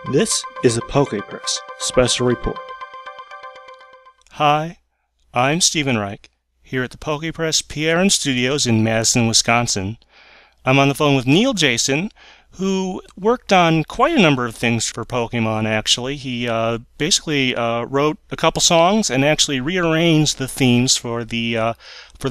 This is a PokePress special report. Hi, I'm Stephen Reich, here at the PokePress PIRN Studios in Madison, Wisconsin. I'm on the phone with Neil Jason, who worked on quite a number of things for Pokemon, actually. He basically wrote a couple songs and actually rearranged the themes for the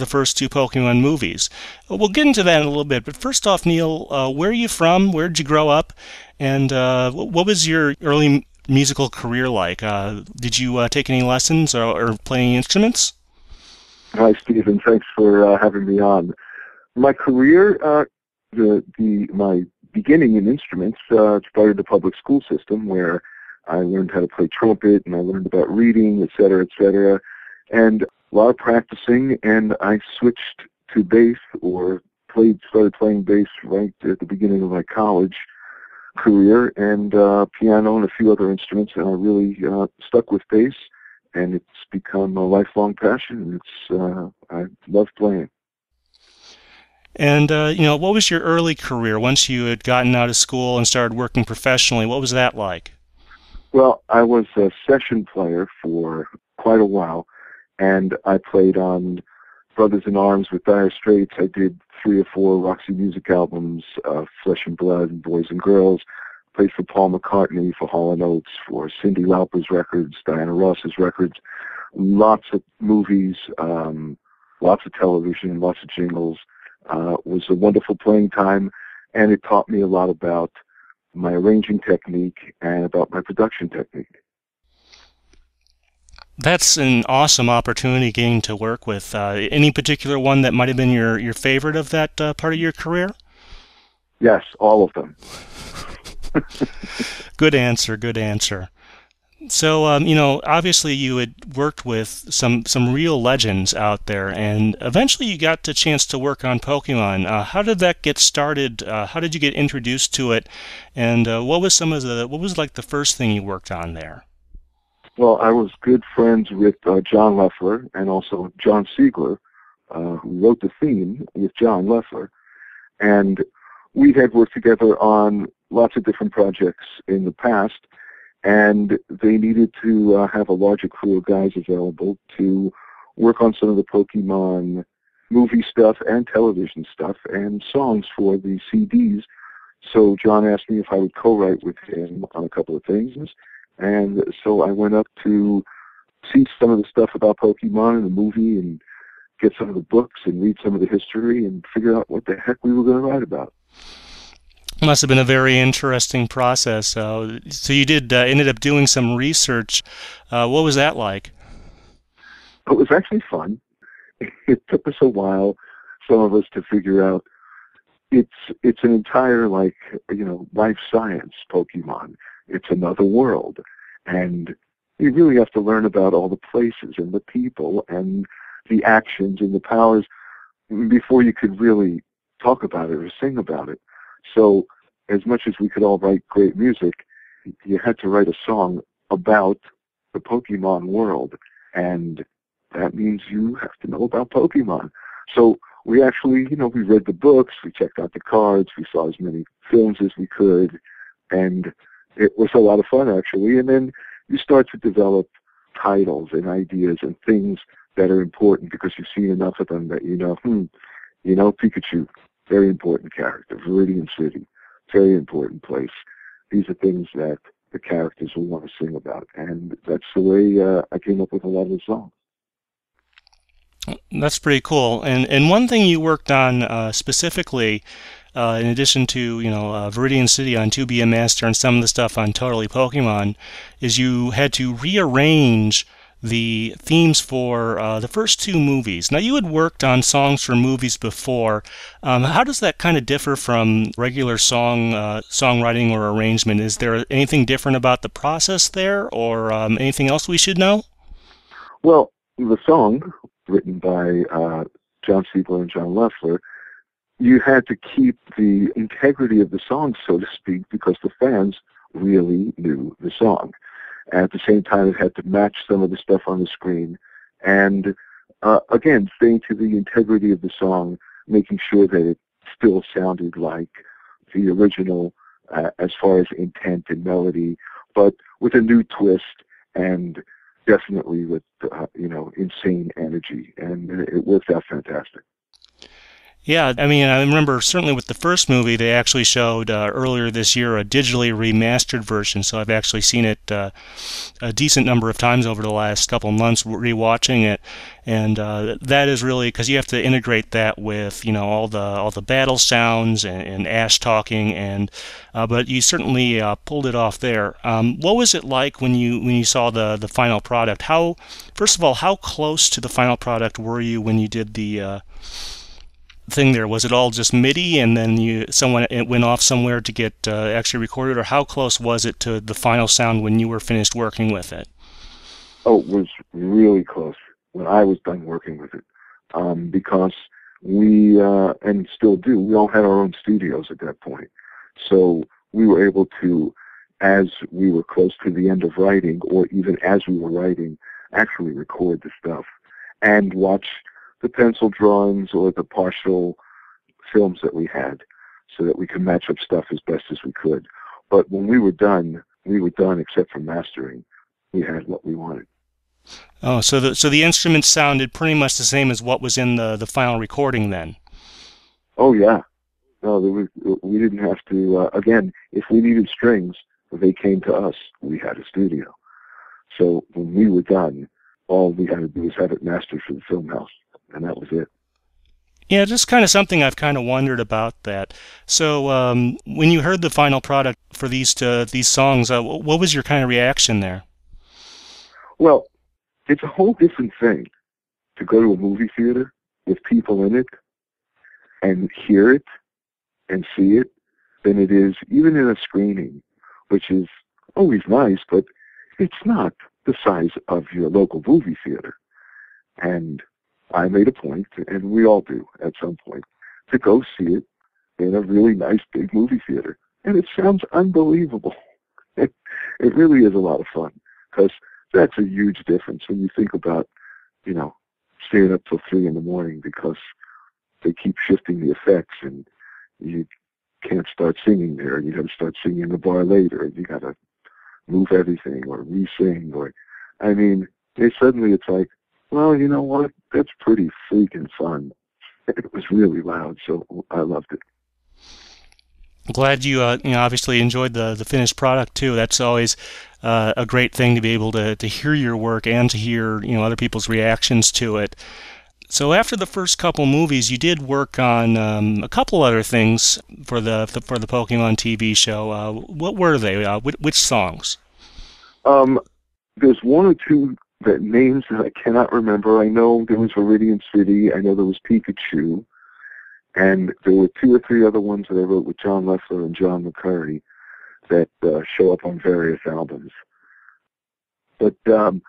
first two Pokemon movies. We'll get into that in a little bit, but first off, Neil, where are you from? Where did you grow up? And what was your early musical career like? Did you take any lessons or play any instruments? Hi, Stephen. Thanks for having me on. My career, my beginning in instruments started the public school system, where I learned how to play trumpet and I learned about reading, et cetera, and a lot of practicing. And I switched to bass started playing bass right at the beginning of my college career, and piano and a few other instruments, and I really stuck with bass, and it's become a lifelong passion. I love playing. And what was your early career once you had gotten out of school and started working professionally? What was that like? Well, I was a session player for quite a while, and I played on Brothers in Arms with Dire Straits. I did 3 or 4 Roxy Music albums, Flesh and Blood and Boys and Girls. Played for Paul McCartney, for Hall & Oates, for Cyndi Lauper's records, Diana Ross's records. Lots of movies, lots of television, lots of jingles. It was a wonderful playing time, and it taught me a lot about my arranging technique and about my production technique. That's an awesome opportunity getting to work with. Any particular one that might have been your favorite of that part of your career? Yes, all of them. Good answer, good answer. So, obviously you had worked with some real legends out there, and eventually you got the chance to work on Pokemon. How did that get started? How did you get introduced to it? And what was like the first thing you worked on there? Well, I was good friends with John Leffler and also John Siegler, who wrote the theme with John Leffler, and we had worked together on lots of different projects in the past, and they needed to have a larger crew of guys available to work on some of the Pokemon movie stuff and television stuff and songs for the CDs. So John asked me if I would co-write with him on a couple of things, and so I went up to see some of the stuff about Pokemon in the movie and get some of the books and read some of the history and figure out what the heck we were going to write about. Must have been a very interesting process. So you did ended up doing some research. What was that like? It was actually fun. It took us a while, some of us, to figure out it's an entire life science, Pokemon. It's another world, and you really have to learn about all the places and the people and the actions and the powers before you could really talk about it or sing about it. So as much as we could all write great music, you had to write a song about the Pokemon world, and that means you have to know about Pokemon. So we actually, we read the books, we checked out the cards, we saw as many films as we could, and it was a lot of fun, actually. And then you start to develop titles and ideas and things that are important because you've seen enough of them that Pikachu, very important character. Viridian City, very important place. These are things that the characters will want to sing about, and that's the way I came up with a lot of the songs. That's pretty cool. And one thing you worked on specifically, in addition to Viridian City on To Be a Master and some of the stuff on Totally Pokemon, is you had to rearrange the themes for the first two movies. Now, you had worked on songs for movies before. How does that kind of differ from regular songwriting or arrangement? Is there anything different about the process there, or anything else we should know? Well, the song, written by John Siegler and John Leffler, you had to keep the integrity of the song, so to speak, because the fans really knew the song. At the same time, it had to match some of the stuff on the screen. And again, staying to the integrity of the song, making sure that it still sounded like the original as far as intent and melody, but with a new twist and definitely with, insane energy. And it worked out fantastic. Yeah, I mean, I remember certainly with the first movie, they actually showed earlier this year a digitally remastered version, so I've actually seen it a decent number of times over the last couple of months rewatching it, and that is really because you have to integrate that with all the battle sounds and Ash talking, and but you certainly pulled it off there. What was it like when you saw the final product? First of all, how close to the final product were you when you did the thing there? Was it all just MIDI and then it went off somewhere to get actually recorded, or how close was it to the final sound when you were finished working with it? Oh, it was really close when I was done working with it, because we, and still do, we all had our own studios at that point. So we were able to, as we were close to the end of writing, or even as we were writing, actually record the stuff and watch the pencil drawings or the partial films that we had so that we could match up stuff as best as we could. But when we were done except for mastering. We had what we wanted. Oh, so the instruments sounded pretty much the same as what was in the final recording then? Oh, yeah. No, we didn't have to, again, if we needed strings, they came to us. We had a studio. So when we were done, all we had to do was have it mastered for the film house, and that was it. Yeah, just kind of something I've kind of wondered about that. So when you heard the final product for these songs, what was your kind of reaction there? Well, it's a whole different thing to go to a movie theater with people in it and hear it and see it than it is even in a screening, which is always nice, but it's not the size of your local movie theater. And I made a point, and we all do at some point, to go see it in a really nice big movie theater. And it sounds unbelievable. It really is a lot of fun, because that's a huge difference when you think about, staying up till 3 a.m. because they keep shifting the effects and you can't start singing there. You got to start singing in the bar later, and you got to move everything or re-sing, suddenly it's like, well, you know what? That's pretty freaking fun. It was really loud, so I loved it. I'm glad you obviously enjoyed the finished product too. That's always a great thing to be able to hear your work and to hear other people's reactions to it. So after the first couple movies, you did work on a couple other things for the Pokemon TV show. What were they? Which songs? There's one or two names that I cannot remember. I know there was Viridian City. I know there was Pikachu. And there were 2 or 3 other ones that I wrote with John Leffler and John McCurry that show up on various albums. But that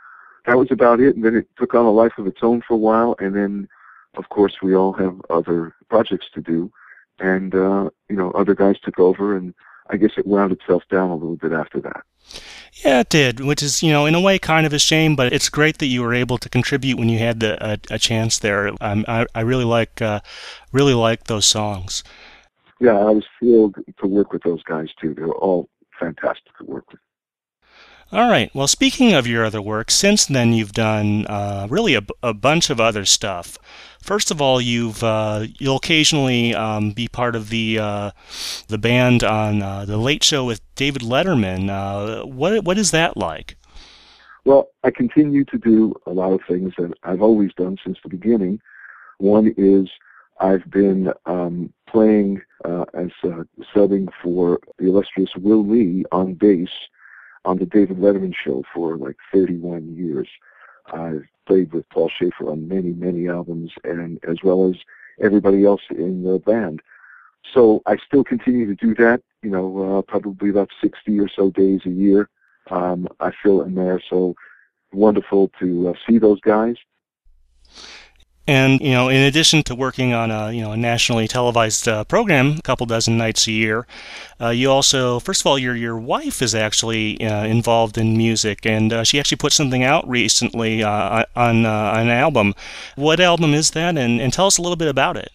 was about it. And then it took on a life of its own for a while. And then, of course, we all have other projects to do. And, other guys took over. And I guess it wound itself down a little bit after that. Yeah, it did, which is, in a way kind of a shame, but it's great that you were able to contribute when you had a chance there. I really like those songs. Yeah, I was thrilled to work with those guys, too. They were all fantastic to work with. All right. Well, speaking of your other work, since then you've done really a bunch of other stuff. First of all, you'll occasionally be part of the band on the Late Show with David Letterman. What is that like? Well, I continue to do a lot of things that I've always done since the beginning. One is I've been playing as subbing for the illustrious Will Lee on bass on the David Letterman show for like 31 years. I've played with Paul Schaefer on many, many albums, and as well as everybody else in the band. So I still continue to do that, probably about 60 or so days a year. I fill in there, so wonderful to see those guys. And, in addition to working on a nationally televised program a couple dozen nights a year, you also, first of all, your wife is actually involved in music, and she actually put something out recently on an album. What album is that? And tell us a little bit about it.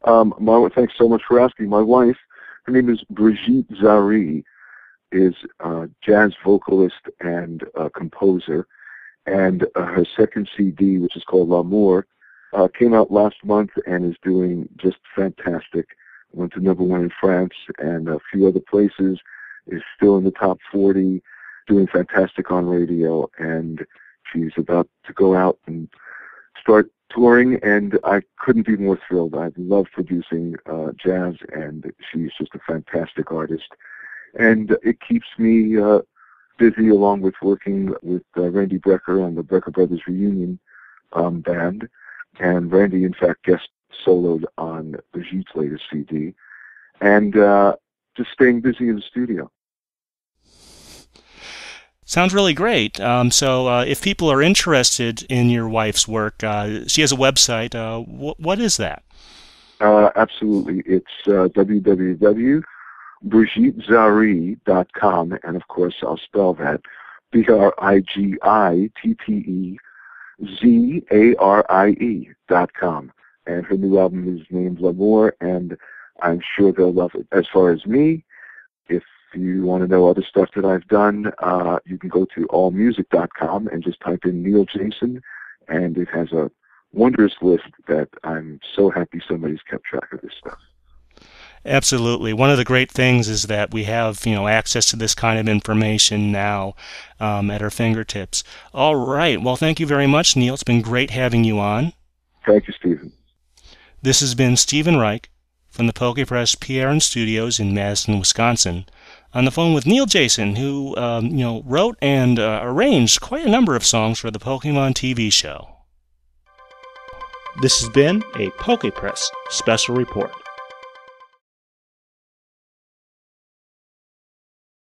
Thanks so much for asking. My wife, Her name is Bridget Jason, is a jazz vocalist and composer. And her second CD, which is called L'Amour, came out last month and is doing just fantastic. Went to #1 in France and a few other places, is still in the top 40, doing fantastic on radio, and she's about to go out and start touring, and I couldn't be more thrilled. I love producing jazz, and she's just a fantastic artist. And it keeps me busy, along with working with Randy Brecker on the Brecker Brothers Reunion band. And Randy, in fact, guest soloed on Brigitte latest CD. And just staying busy in the studio. Sounds really great. So if people are interested in your wife's work, she has a website. What is that? Absolutely. It's www.brigittezarie.com, and of course I'll spell that BRIGITTEZARIE.com. And her new album is named L'Amour, and I'm sure they'll love it. As far as me, if you want to know other stuff that I've done, you can go to allmusic.com and just type in Neil Jason, and it has a wondrous list that I'm so happy somebody's kept track of this stuff. Absolutely. One of the great things is that we have, access to this kind of information now at our fingertips. All right. Well, thank you very much, Neil. It's been great having you on. Thank you, Stephen. This has been Stephen Reich from the PokePress PIRN Studios in Madison, Wisconsin, on the phone with Neil Jason, who, wrote and arranged quite a number of songs for the Pokemon TV show. This has been a PokePress Special Report.